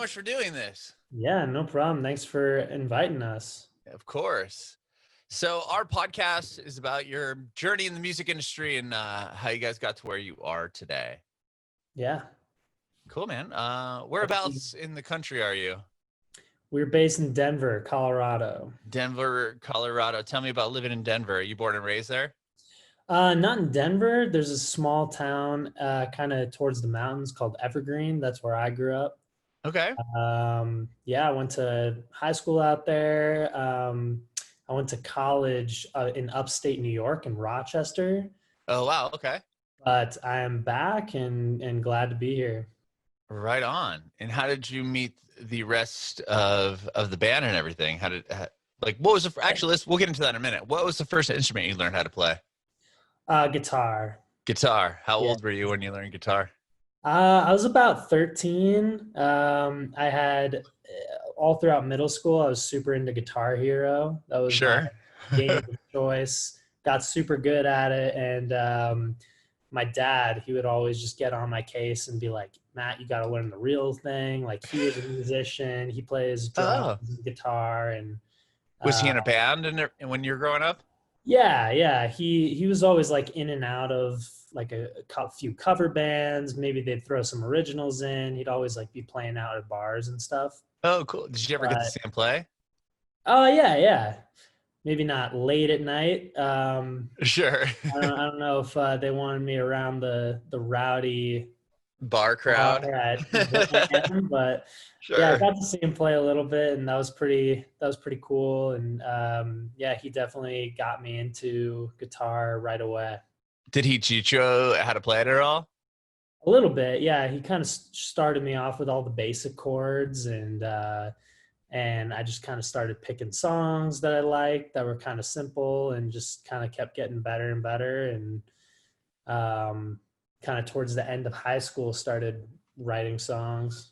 much for doing this. Yeah, no problem. Thanks for inviting us. Of course. So our podcast is about your journey in the music industry and how you guys got to where you are today. Yeah. Cool, man. Whereabouts in the country are you? We're based in Denver, Colorado. Denver, Colorado. Tell me about living in Denver. Are you born and raised there? Not in Denver. There's a small town kind of towards the mountains called Evergreen. That's where I grew up. Okay. Yeah, I went to high school out there. I went to college in upstate New York in Rochester. Oh, wow. Okay. But I am back and glad to be here. Right on. And how did you meet the rest of the band and everything? What was we'll get into that in a minute. What was the first instrument you learned how to play? Guitar. Guitar. How old were you when you learned guitar? I was about 13. I had all throughout middle school, I was super into Guitar Hero. That was my game of choice. Got super good at it. And my dad, he would always just get on my case and be like, Matt, you got to learn the real thing. Like, he is a musician. He plays drums and guitar. And was he in a band when you were growing up? Yeah. He was always like in and out of like a few cover bands. Maybe they'd throw some originals in. He'd always like be playing out at bars and stuff. Oh, cool. Did you ever get to see him play? Oh, yeah. Maybe not late at night. Sure. I don't know if they wanted me around the rowdy bar crowd. But sure. Yeah, I got to see him play a little bit, and that was pretty cool. And yeah, he definitely got me into guitar right away. Did he teach you how to play it at all? A little bit, yeah. He kind of started me off with all the basic chords, and I just kind of started picking songs that I liked that were kind of simple, and just kind of kept getting better and better. And kind of towards the end of high school, started writing songs.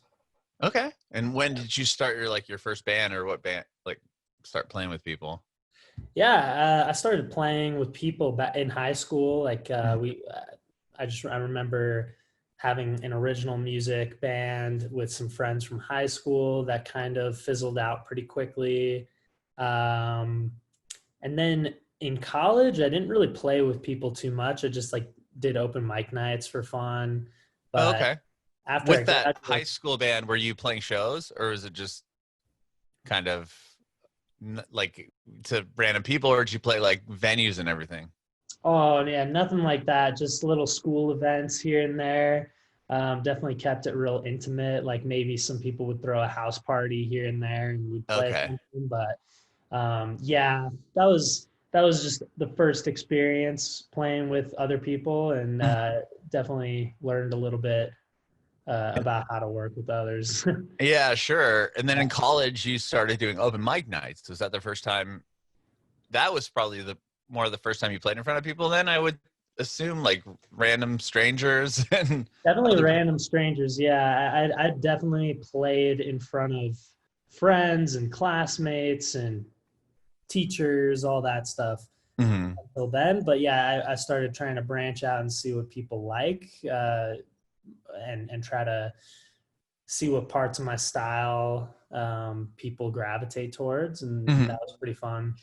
Okay. And when did you start your first band, or what band, start playing with people? Yeah, I started playing with people back in high school. I remember having an original music band with some friends from high school that kind of fizzled out pretty quickly. And then in college, I didn't really play with people too much. I just did open mic nights for fun. But okay. After with that high school band, were you playing shows, or was it just kind of to random people, or did you play venues and everything? Oh yeah, nothing like that. Just little school events here and there. Definitely kept it real intimate. Like maybe some people would throw a house party here and there, and we'd play something. But yeah, that was just the first experience playing with other people, and definitely learned a little bit about how to work with others. Yeah, sure. And then in college, you started doing open mic nights. Was that the first time? That was probably the first time you played in front of people. Then I would assume random strangers and definitely random strangers. Yeah, I definitely played in front of friends and classmates and teachers, all that stuff until then. But yeah, I started trying to branch out and see what people like, and try to see what parts of my style people gravitate towards, and that was pretty fun.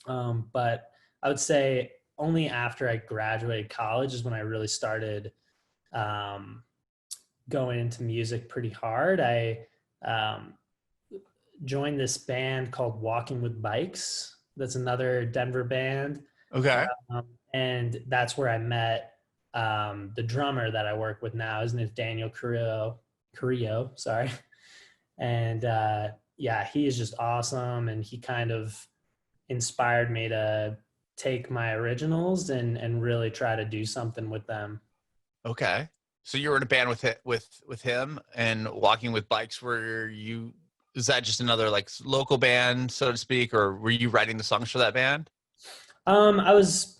But I would say only after I graduated college is when I really started going into music pretty hard. I joined this band called Walking with Bikes. That's another Denver band. Okay. And that's where I met the drummer that I work with now. His name is Daniel Carrillo, sorry. And yeah, he is just awesome. And he kind of inspired me to take my originals and really try to do something with them. Okay. So you were in a band with him, and Walking with Bikes. Is that just another local band, so to speak, or were you writing the songs for that band? I was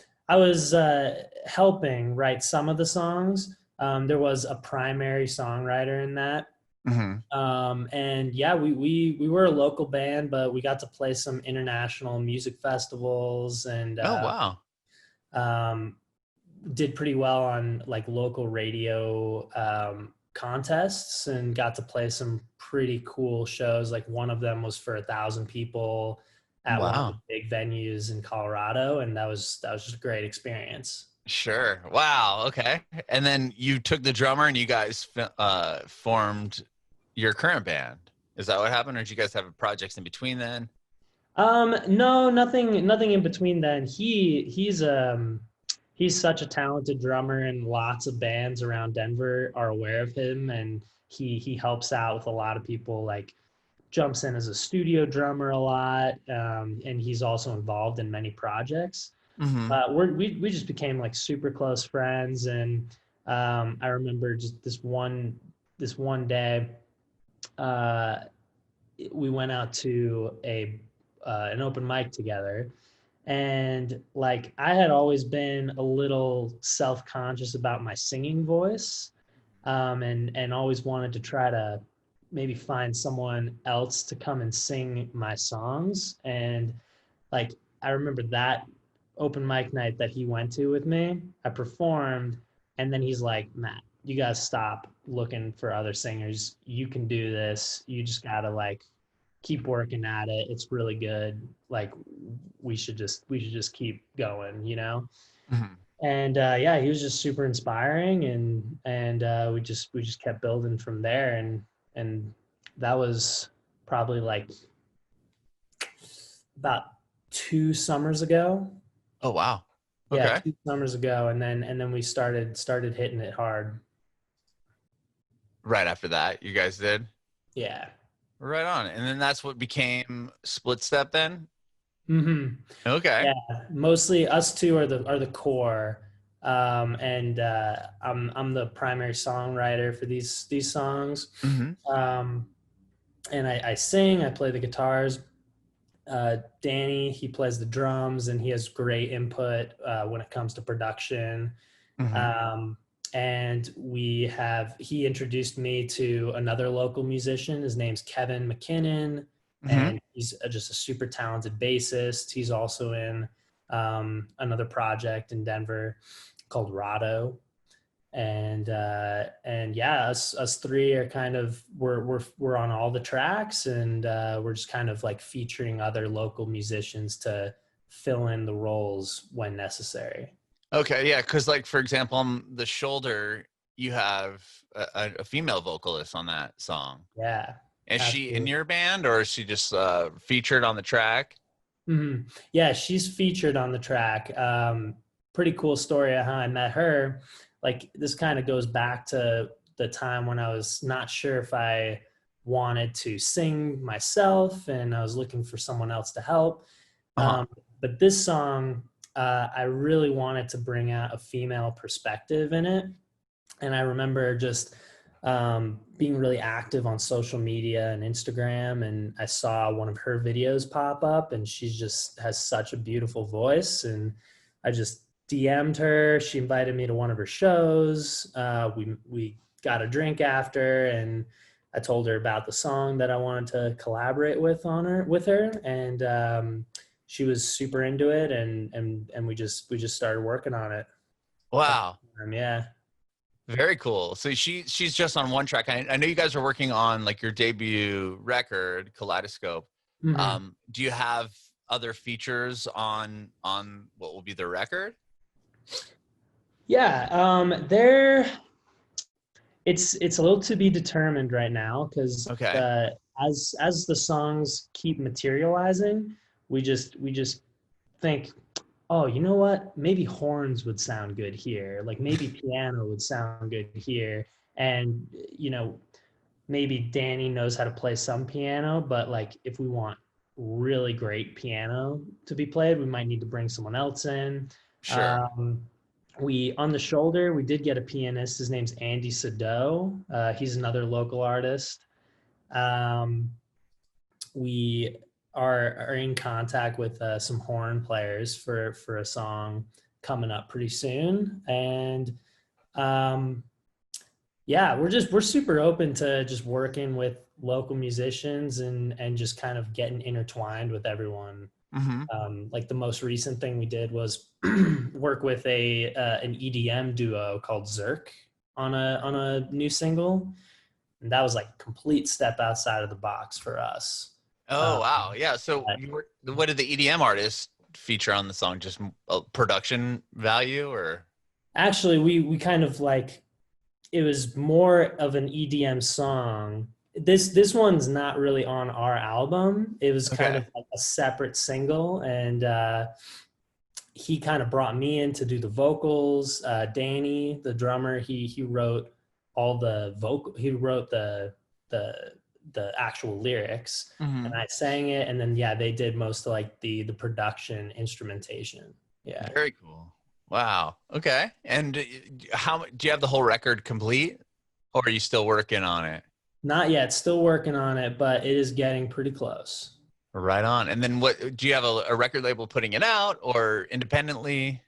helping write some of the songs. There was a primary songwriter in that. And yeah, we were a local band, but we got to play some international music festivals, and oh wow, did pretty well on local radio contests and got to play some pretty cool shows. Like one of them was for 1,000 people at one of the Wow. big venues in Colorado, and that was just a great experience. Sure. Wow. Okay. And then you took the drummer and you guys formed your current band. Is that what happened, or did you guys have projects in between then? No, nothing in between then. He's such a talented drummer, and lots of bands around Denver are aware of him, and he helps out with a lot of people, like jumps in as a studio drummer a lot, and he's also involved in many projects. Mm-hmm. We just became like super close friends, and I remember just this one day, we went out to an open mic together, and like I had always been a little self-conscious about my singing voice, and always wanted to try to maybe find someone else to come and sing my songs. And like I remember that open mic night that he went to with me, I performed, and then he's like, Matt, you gotta stop looking for other singers. You can do this. You just gotta like keep working at it. It's really good. Like we should just keep going, you know? Mm-hmm. And yeah, he was just super inspiring, and we just kept building from there. And that was probably like about 2 summers ago. Oh, wow. Okay. Yeah, 2 summers ago, and then we started hitting it hard. Right after that, you guys did? Yeah. Right on. And then that's what became Splitstep then? Mm-hmm. Okay. Yeah, mostly us two are the core, and I'm the primary songwriter for these songs, Mm-hmm. and I sing, I play the guitars. Danny, he plays the drums, and he has great input when it comes to production. Mm-hmm. And he introduced me to another local musician. His name's Kevin MacKinnon, Mm-hmm. and he's just a super talented bassist. He's also in another project in Denver called Rado. And yeah, us three are kind of we're on all the tracks, and we're just kind of like featuring other local musicians to fill in the roles when necessary. Okay, yeah, because like for example, on The Shoulder, you have a female vocalist on that song. Yeah, Is she in absolutely. your band, or is she just featured on the track? Mm-hmm. Yeah, she's featured on the track. Pretty cool story of how I met her. Like this kind of goes back to the time when I was not sure if I wanted to sing myself, and I was looking for someone else to help. Uh-huh. But this song, I really wanted to bring out a female perspective in it. And I remember just being really active on social media and Instagram, and I saw one of her videos pop up, and she just has such a beautiful voice, and I just DM'd her. She invited me to one of her shows. We got a drink after, and I told her about the song that I wanted to collaborate with her, and she was super into it, and we just started working on it. Wow. Yeah. Very cool. So she's just on one track. I know you guys are working on like your debut record, Kaleidoscope. Mm-hmm. Do you have other features on what will be the record? Yeah, it's a little to be determined right now, because Okay. as the songs keep materializing, we just think, oh, you know what? Maybe horns would sound good here. Like maybe piano would sound good here. And, maybe Danny knows how to play some piano, but like if we want really great piano to be played, we might need to bring someone else in. Sure. Um, on The Shoulder, we did get a pianist. His name's Andy Sydow. He's another local artist. Um, we are in contact with some horn players for a song coming up pretty soon, and yeah, we're super open to just working with local musicians, and just kind of getting intertwined with everyone. Mm-hmm. Like the most recent thing we did was work with an EDM duo called Zerk on a new single, and that was like a complete step outside of the box for us. Oh, wow. Yeah. So what did the EDM artist feature on the song? Just production value, or? Actually, we kind of like, it was more of an EDM song. This one's not really on our album. It was kind of like a separate single, and he kind of brought me in to do the vocals. Danny, the drummer, he wrote all the vocal. He wrote the actual lyrics, and I sang it. And then they did most of like the production instrumentation. Yeah. Very cool. Wow. Okay. And how do you have the whole record complete, or are you still working on it? Not yet. Still working on it, but it is getting pretty close. Right on. And then what, do you have a record label putting it out, or independently?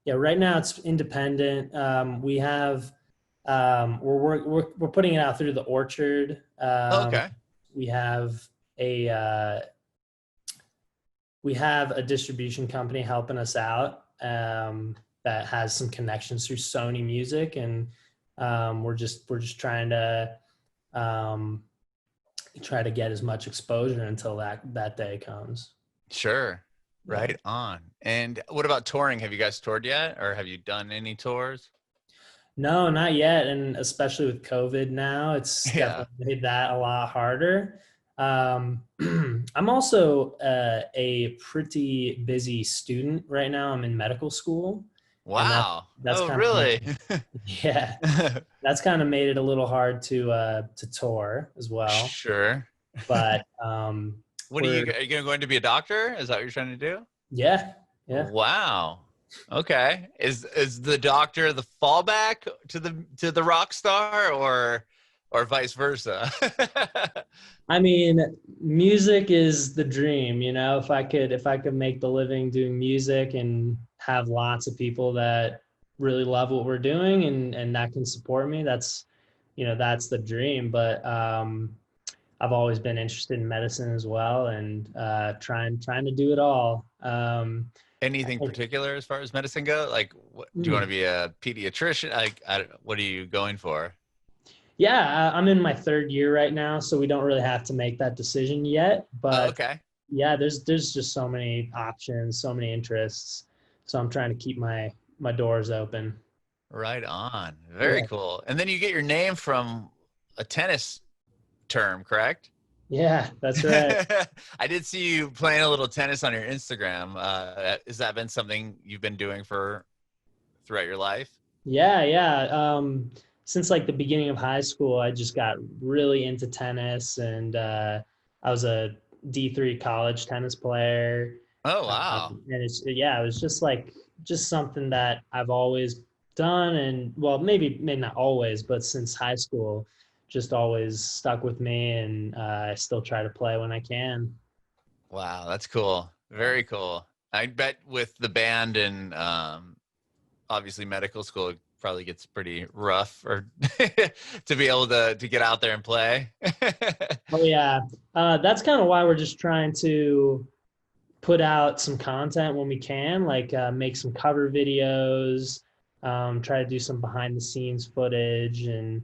Yeah, right now it's independent. We have we're putting it out through the Orchard. Okay. We have a distribution company helping us out that has some connections through Sony Music, and we're just trying to try to get as much exposure until that day comes. Sure. Right on. And what about touring? Have you guys toured yet, or have you done any tours? No, not yet. And especially with COVID now, it's definitely made that a lot harder. I'm also a pretty busy student right now. I'm in medical school. Wow. That's really? Yeah. That's kind of made it a little hard to tour as well. Sure. But what are you going to be a doctor? Is that what you're trying to do? Yeah. Yeah. Wow. Okay. Is the doctor the fallback to the rock star, or vice versa? I mean, music is the dream, you know. If I could make the living doing music and have lots of people that really love what we're doing and that can support me, that's the dream. But I've always been interested in medicine as well, and trying to do it all. Anything particular as far as medicine go? Like, do you want to be a pediatrician? Like, what are you going for? Yeah, I'm in my third year right now, so we don't really have to make that decision yet. But yeah, there's just so many options, so many interests. So I'm trying to keep my doors open. Right on. Very cool. And then you get your name from a tennis term, correct? Yeah, that's right. I did see you playing a little tennis on your Instagram. Has that been something you've been doing throughout your life? Yeah. Since like the beginning of high school, I just got really into tennis, and I was a D3 college tennis player. Oh, wow. And it was just something that I've always done. And well, maybe not always, but since high school, just always stuck with me, and I still try to play when I can. Wow, that's cool. Very cool. I bet with the band and obviously medical school, it probably gets pretty rough or to be able to get out there and play. Oh yeah, that's kind of why we're just trying to put out some content when we can, like make some cover videos, try to do some behind the scenes footage, and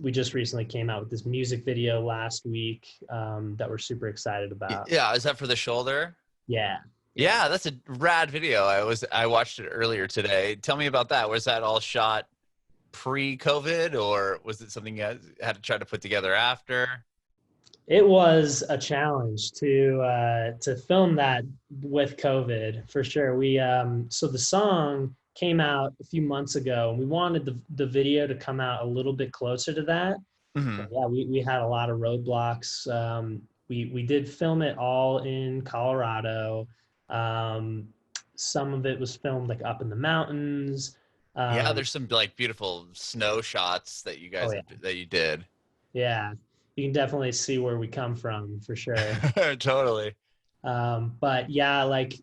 we just recently came out with this music video last week that we're super excited about. Yeah, is that for the shoulder? Yeah. Yeah, that's a rad video. I watched it earlier today. Tell me about that. Was that all shot pre-COVID, or was it something you had to try to put together after? It was a challenge to film that with COVID, for sure. We so the song came out a few months ago, and we wanted the video to come out a little bit closer to that. Mm-hmm. Yeah, we had a lot of roadblocks. We did film it all in Colorado. Some of it was filmed like up in the mountains. Yeah, there's some like beautiful snow shots that you guys that you did. Yeah, you can definitely see where we come from, for sure. Totally. But yeah, like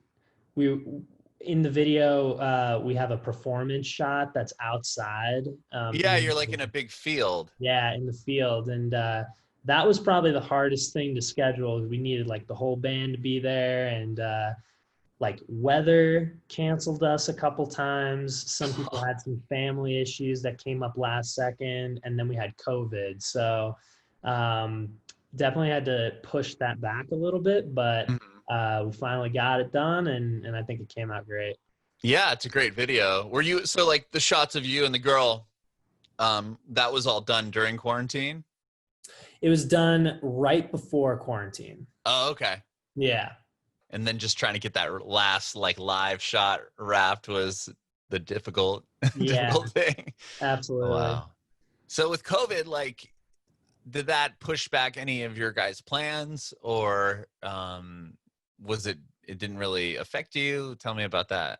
in the video, we have a performance shot that's outside. You're like in a big field. Yeah, in the field. And that was probably the hardest thing to schedule. We needed like the whole band to be there. And like weather canceled us a couple times. Some people had some family issues that came up last second, and then we had COVID. So definitely had to push that back a little bit, but we finally got it done, and I think it came out great. Yeah, it's a great video. Were you, so like the shots of you and the girl, that was all done during quarantine? It was done right before quarantine. Oh, okay. Yeah. And then just trying to get that last like live shot wrapped was the difficult difficult thing. Absolutely. Wow. So with COVID, like, did that push back any of your guys' plans, or was it didn't really affect you? Tell me about that.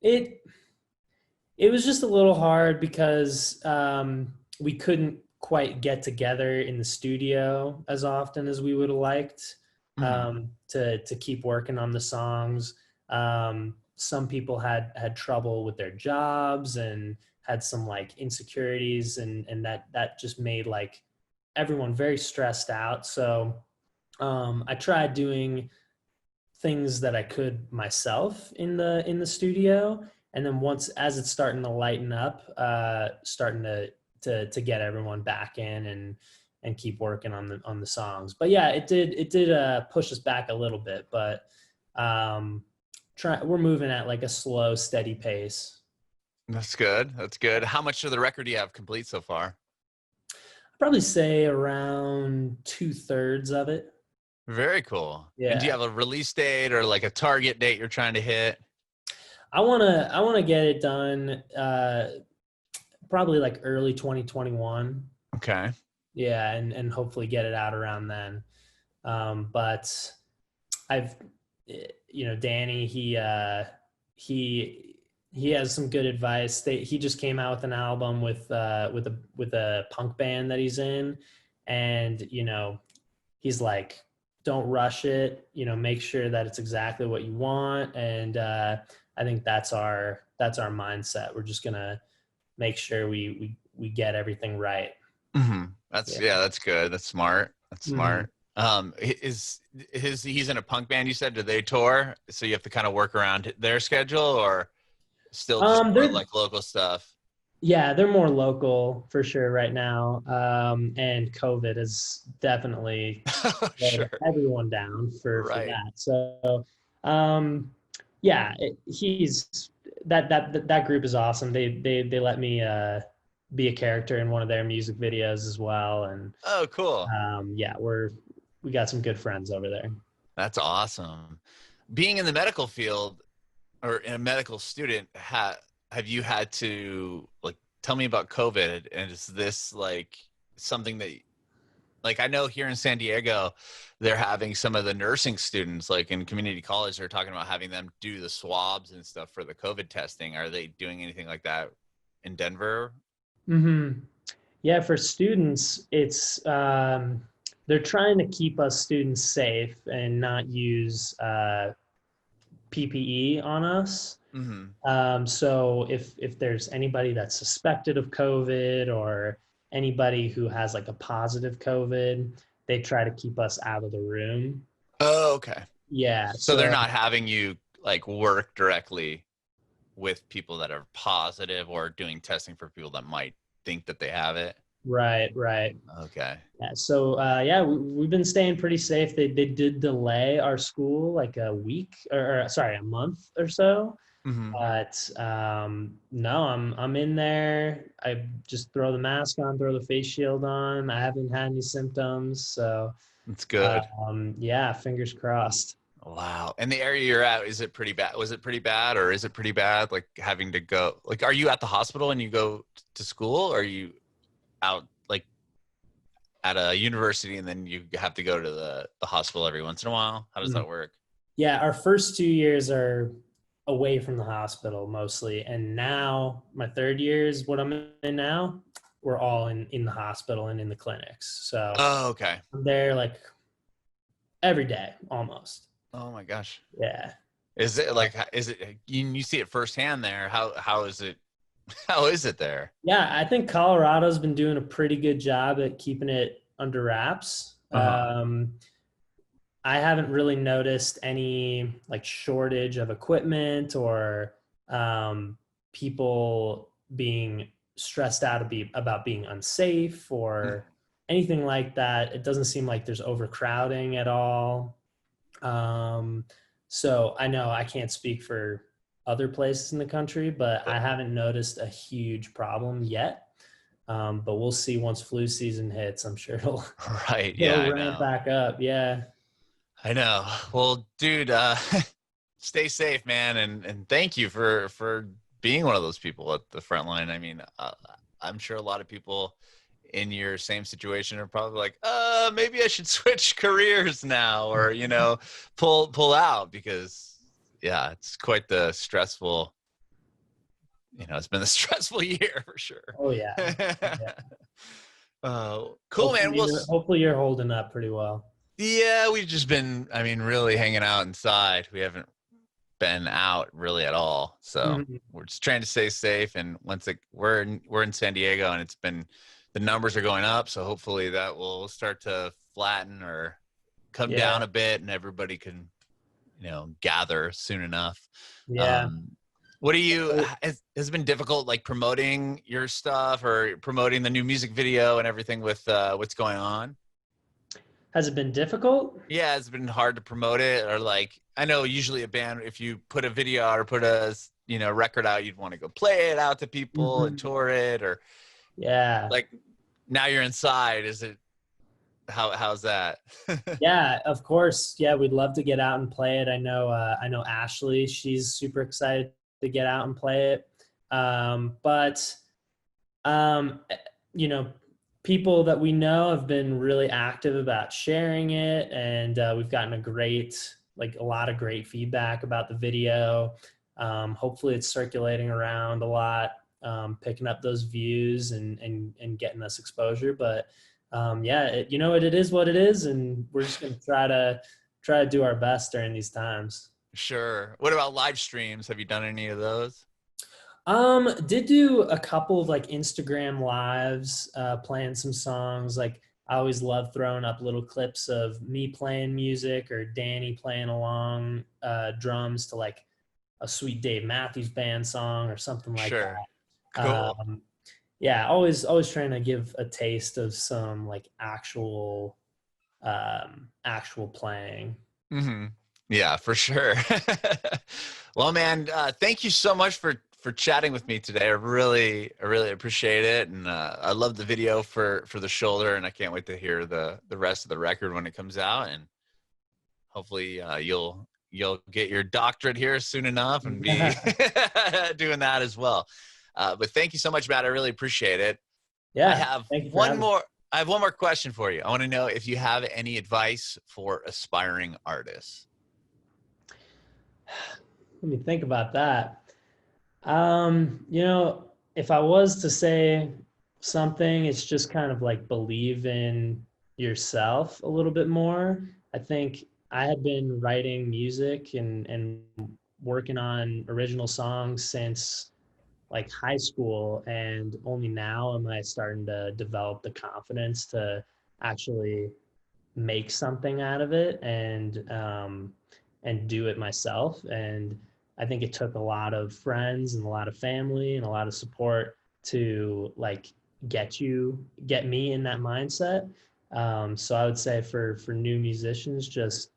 It was just a little hard because we couldn't quite get together in the studio as often as we would have liked to keep working on the songs. Some people had trouble with their jobs and had some like insecurities, and that just made like everyone very stressed out. So I tried doing things that I could myself in the studio, and then once as it's starting to lighten up, starting to get everyone back in and keep working on the songs. But yeah, it did push us back a little bit, but we're moving at like a slow, steady pace. That's good. That's good. How much of the record do you have complete so far? I'd probably say around 2/3 of it. Very cool. Yeah. And do you have a release date or like a target date you're trying to hit? I wanna get it done probably like early 2021. Okay. Yeah, and hopefully get it out around then. But I've, Danny, he has some good advice. He just came out with an album with a punk band that he's in, and he's like, don't rush it. Make sure that it's exactly what you want, and I think that's our mindset. We're just gonna make sure we get everything right. Mm-hmm. That's good. That's smart. That's smart. He's in a punk band, you said? Do they tour? So you have to kind of work around their schedule, or still just more like local stuff? Yeah, they're more local for sure right now. And COVID has definitely let everyone down for that. So yeah, he's that group is awesome. They let me be a character in one of their music videos as well. And oh, cool. Yeah, we got some good friends over there. That's awesome. Being in the medical field or in a medical student, have you had to, like, tell me about COVID? And is this like something that, like, I know here in San Diego, they're having some of the nursing students, like in community college, they're talking about having them do the swabs and stuff for the COVID testing. Are they doing anything like that in Denver? Yeah, for students, it's they're trying to keep us students safe and not use PPE on us. So if there's anybody that's suspected of COVID or anybody who has like a positive COVID, they try to keep us out of the room. Oh, okay. Yeah. So they're not having you like work directly with people that are positive or doing testing for people that might think that they have it. Right. Okay. Yeah. So yeah, we've been staying pretty safe. They did delay our school like a week or sorry, a month or so. But no, I'm in there. I just throw the mask on, throw the face shield on. I haven't had any symptoms, so that's good. Yeah, fingers crossed. Wow. And the area you're at, is it pretty bad? Was it pretty bad, or is it pretty bad? Like having to go, like, are you at the hospital and you go to school, or are you out like at a university and then you have to go to the hospital every once in a while? How does that work? Yeah, our first 2 years are away from the hospital mostly, and now my third year is what I'm in now. We're all in the hospital and in the clinics. So okay. I'm there like every day almost. Oh my gosh. Yeah. Is it like, you see it firsthand there? How is it there? Yeah, I think Colorado's been doing a pretty good job at keeping it under wraps. I haven't really noticed any like shortage of equipment or people being stressed out about being unsafe or anything like that. It doesn't seem like there's overcrowding at all. So I know I can't speak for other places in the country, but I haven't noticed a huge problem yet. But we'll see once flu season hits. I'm sure it'll Right. Yeah, I ramp know. back up. Yeah. I know. Well, dude, stay safe, man, and thank you for being one of those people at the front line. I mean, I'm sure a lot of people in your same situation are probably like, maybe I should switch careers now, or pull out, because yeah, it's quite the stressful. It's been a stressful year for sure. Oh yeah. Yeah. Cool, man. Well, Hopefully you're holding up pretty well. yeah, we've just been, really hanging out inside. We haven't been out really at all. So we're just trying to stay safe. And we're in San Diego, and the numbers are going up. So hopefully that will start to flatten or come down a bit, and everybody can, gather soon enough. Yeah. What has it been difficult, like promoting your stuff or promoting the new music video and everything with what's going on? Has it been difficult? Yeah, it's been hard to promote it, or like, I know usually a band, if you put a video out or put a record out, you'd want to go play it out to people and tour it, or like now you're inside. Is it how's that? Yeah, of course. Yeah, we'd love to get out and play it. I know Ashlei, she's super excited to get out and play it. But people that we know have been really active about sharing it, and we've gotten a lot of great feedback about the video. Hopefully it's circulating around a lot, picking up those views and getting us exposure. But it is what it is, and we're just gonna try to do our best during these times. Sure. What about live streams? Have you done any of those? Did do a couple of like Instagram lives, playing some songs. Like I always love throwing up little clips of me playing music or Danny playing along drums to like a Sweet Dave Matthews Band song or something like that. Cool. Yeah, always trying to give a taste of some like actual playing. Yeah, for sure. Well, man, thank you so much for chatting with me today. I really appreciate it, and I love the video for the shoulder, and I can't wait to hear the rest of the record when it comes out, and hopefully you'll get your doctorate here soon enough and be doing that as well. But thank you so much, Matt. I really appreciate it. Yeah. I have one more question for you. I want to know if you have any advice for aspiring artists. Let me think about that. If I was to say something, it's just kind of like believe in yourself a little bit more. I think I had been writing music and working on original songs since like high school, and only now am I starting to develop the confidence to actually make something out of it and do it myself. And I think it took a lot of friends and a lot of family and a lot of support to like get me in that mindset. So I would say for new musicians, just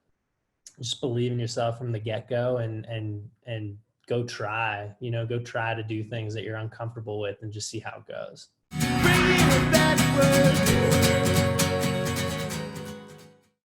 believe in yourself from the get-go and go try to do things that you're uncomfortable with and just see how it goes.